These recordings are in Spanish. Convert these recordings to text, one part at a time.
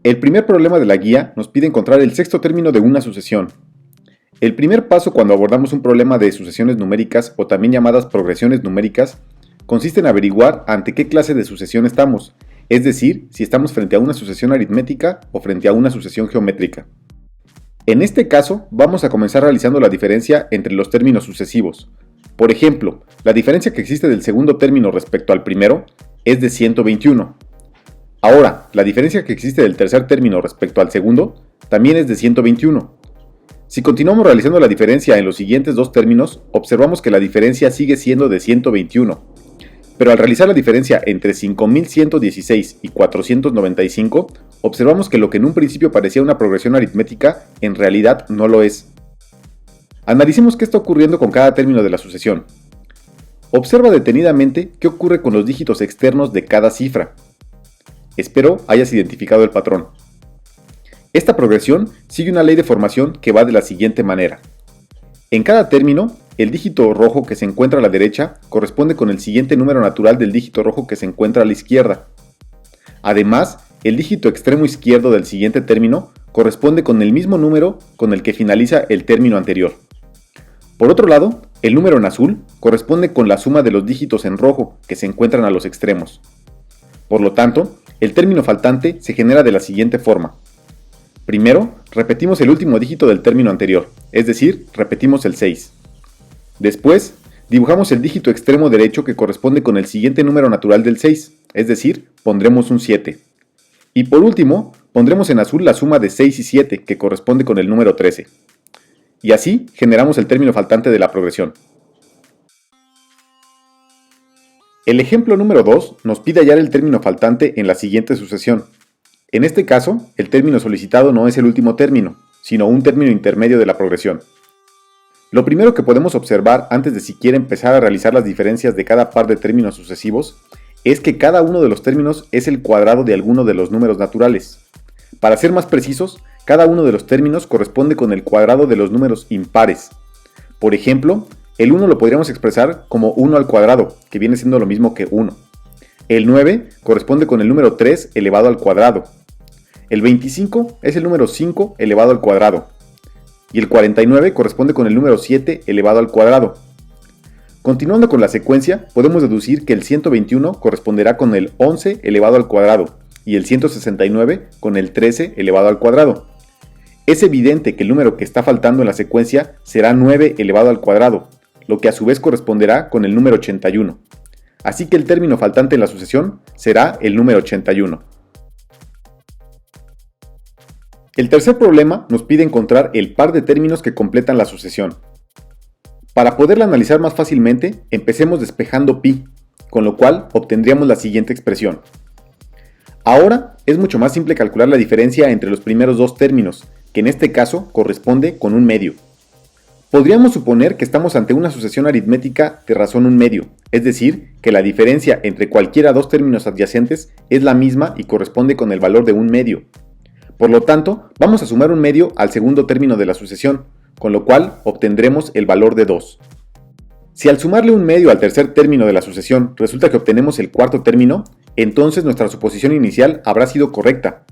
El primer problema de la guía nos pide encontrar el sexto término de una sucesión. El primer paso cuando abordamos un problema de sucesiones numéricas o también llamadas progresiones numéricas consiste en averiguar ante qué clase de sucesión estamos, es decir, si estamos frente a una sucesión aritmética o frente a una sucesión geométrica. En este caso, vamos a comenzar realizando la diferencia entre los términos sucesivos. Por ejemplo, la diferencia que existe del segundo término respecto al primero es de 121. Ahora, la diferencia que existe del tercer término respecto al segundo también es de 121. Si continuamos realizando la diferencia en los siguientes dos términos, observamos que la diferencia sigue siendo de 121. Pero al realizar la diferencia entre 5116 y 495, observamos que lo que en un principio parecía una progresión aritmética, en realidad no lo es. Analicemos qué está ocurriendo con cada término de la sucesión. Observa detenidamente qué ocurre con los dígitos externos de cada cifra. Espero hayas identificado el patrón. Esta progresión sigue una ley de formación que va de la siguiente manera. En cada término, el dígito rojo que se encuentra a la derecha corresponde con el siguiente número natural del dígito rojo que se encuentra a la izquierda. Además, el dígito extremo izquierdo del siguiente término corresponde con el mismo número con el que finaliza el término anterior. Por otro lado, el número en azul corresponde con la suma de los dígitos en rojo que se encuentran a los extremos. Por lo tanto, el término faltante se genera de la siguiente forma. Primero, repetimos el último dígito del término anterior, es decir, repetimos el 6. Después, dibujamos el dígito extremo derecho que corresponde con el siguiente número natural del 6, es decir, pondremos un 7. Y por último, pondremos en azul la suma de 6 y 7, que corresponde con el número 13. Y así generamos el término faltante de la progresión. El ejemplo número 2 nos pide hallar el término faltante en la siguiente sucesión. En este caso, el término solicitado no es el último término, sino un término intermedio de la progresión. Lo primero que podemos observar antes de siquiera empezar a realizar las diferencias de cada par de términos sucesivos es que cada uno de los términos es el cuadrado de alguno de los números naturales. Para ser más precisos, cada uno de los términos corresponde con el cuadrado de los números impares. Por ejemplo, el 1 lo podríamos expresar como 1 al cuadrado, que viene siendo lo mismo que 1. El 9 corresponde con el número 3 elevado al cuadrado. El 25 es el número 5 elevado al cuadrado. Y el 49 corresponde con el número 7 elevado al cuadrado. Continuando con la secuencia, podemos deducir que el 121 corresponderá con el 11 elevado al cuadrado y el 169 con el 13 elevado al cuadrado. Es evidente que el número que está faltando en la secuencia será 9 elevado al cuadrado, lo que a su vez corresponderá con el número 81. Así que el término faltante en la sucesión será el número 81. El tercer problema nos pide encontrar el par de términos que completan la sucesión. Para poderla analizar más fácilmente, empecemos despejando pi, con lo cual obtendríamos la siguiente expresión. Ahora es mucho más simple calcular la diferencia entre los primeros dos términos, que en este caso corresponde con un medio. Podríamos suponer que estamos ante una sucesión aritmética de razón un medio, es decir, que la diferencia entre cualquiera de dos términos adyacentes es la misma y corresponde con el valor de un medio. Por lo tanto, vamos a sumar un medio al segundo término de la sucesión, con lo cual obtendremos el valor de 2. Si al sumarle un medio al tercer término de la sucesión resulta que obtenemos el cuarto término, entonces nuestra suposición inicial habrá sido correcta.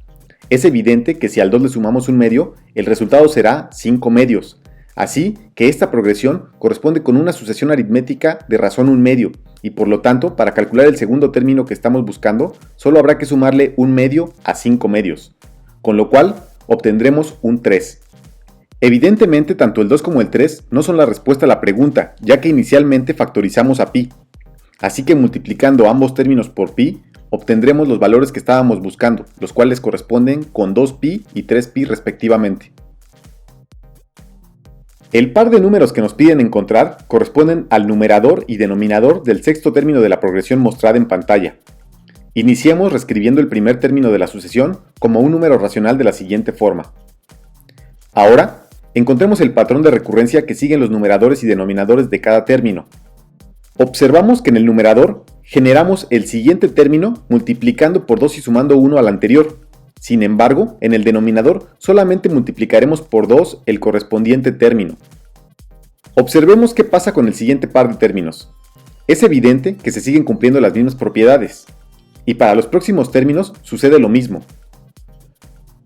Es evidente que si al 2 le sumamos un medio, el resultado será 5 medios. Así que esta progresión corresponde con una sucesión aritmética de razón un medio, y por lo tanto, para calcular el segundo término que estamos buscando, solo habrá que sumarle un medio a 5 medios, con lo cual obtendremos un 3. Evidentemente, tanto el 2 como el 3 no son la respuesta a la pregunta, ya que inicialmente factorizamos a pi. Así que multiplicando ambos términos por pi, obtendremos los valores que estábamos buscando, los cuales corresponden con 2pi y 3pi respectivamente. El par de números que nos piden encontrar corresponden al numerador y denominador del sexto término de la progresión mostrada en pantalla. Iniciemos reescribiendo el primer término de la sucesión como un número racional de la siguiente forma. Ahora, encontremos el patrón de recurrencia que siguen los numeradores y denominadores de cada término. Observamos que en el numerador generamos el siguiente término multiplicando por 2 y sumando 1 al anterior. Sin embargo, en el denominador solamente multiplicaremos por 2 el correspondiente término. Observemos qué pasa con el siguiente par de términos. Es evidente que se siguen cumpliendo las mismas propiedades. Y para los próximos términos sucede lo mismo.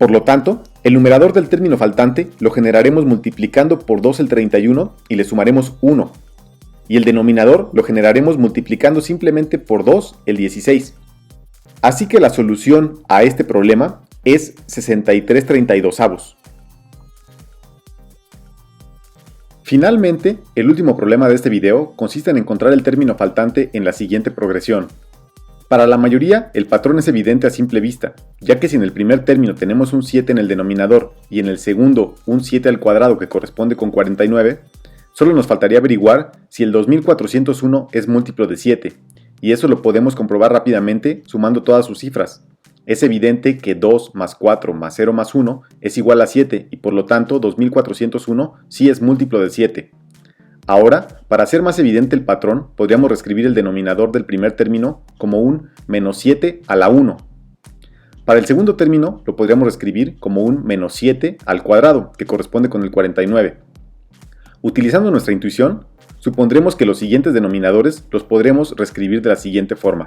Por lo tanto, el numerador del término faltante lo generaremos multiplicando por 2 el 31 y le sumaremos 1. Y el denominador lo generaremos multiplicando simplemente por 2 el 16. Así que la solución a este problema es 63/32. Finalmente, el último problema de este video consiste en encontrar el término faltante en la siguiente progresión. Para la mayoría, el patrón es evidente a simple vista, ya que si en el primer término tenemos un 7 en el denominador y en el segundo un 7 al cuadrado que corresponde con 49, solo nos faltaría averiguar si el 2401 es múltiplo de 7, y eso lo podemos comprobar rápidamente sumando todas sus cifras. Es evidente que 2 más 4 más 0 más 1 es igual a 7 y por lo tanto 2401 sí es múltiplo de 7. Ahora, para hacer más evidente el patrón, podríamos reescribir el denominador del primer término como un menos 7 a la 1. Para el segundo término lo podríamos reescribir como un menos 7 al cuadrado, que corresponde con el 49. Utilizando nuestra intuición, supondremos que los siguientes denominadores los podremos reescribir de la siguiente forma.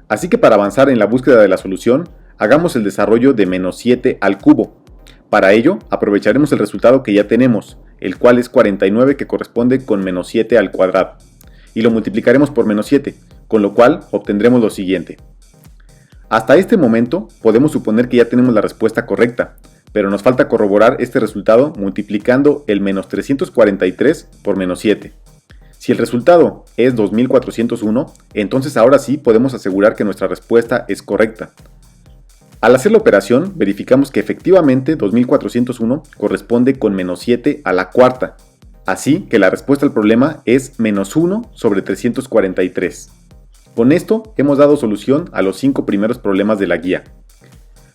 Así que para avanzar en la búsqueda de la solución, hagamos el desarrollo de menos 7 al cubo. Para ello, aprovecharemos el resultado que ya tenemos, el cual es 49 que corresponde con menos 7 al cuadrado, y lo multiplicaremos por menos 7, con lo cual obtendremos lo siguiente. Hasta este momento podemos suponer que ya tenemos la respuesta correcta, pero nos falta corroborar este resultado multiplicando el menos 343 por menos 7. Si el resultado es 2401, entonces ahora sí podemos asegurar que nuestra respuesta es correcta. Al hacer la operación, verificamos que efectivamente 2401 corresponde con menos 7 a la cuarta, así que la respuesta al problema es menos 1 sobre 343. Con esto hemos dado solución a los 5 primeros problemas de la guía.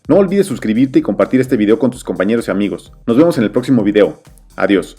No olvides suscribirte y compartir este video con tus compañeros y amigos. Nos vemos en el próximo video. Adiós.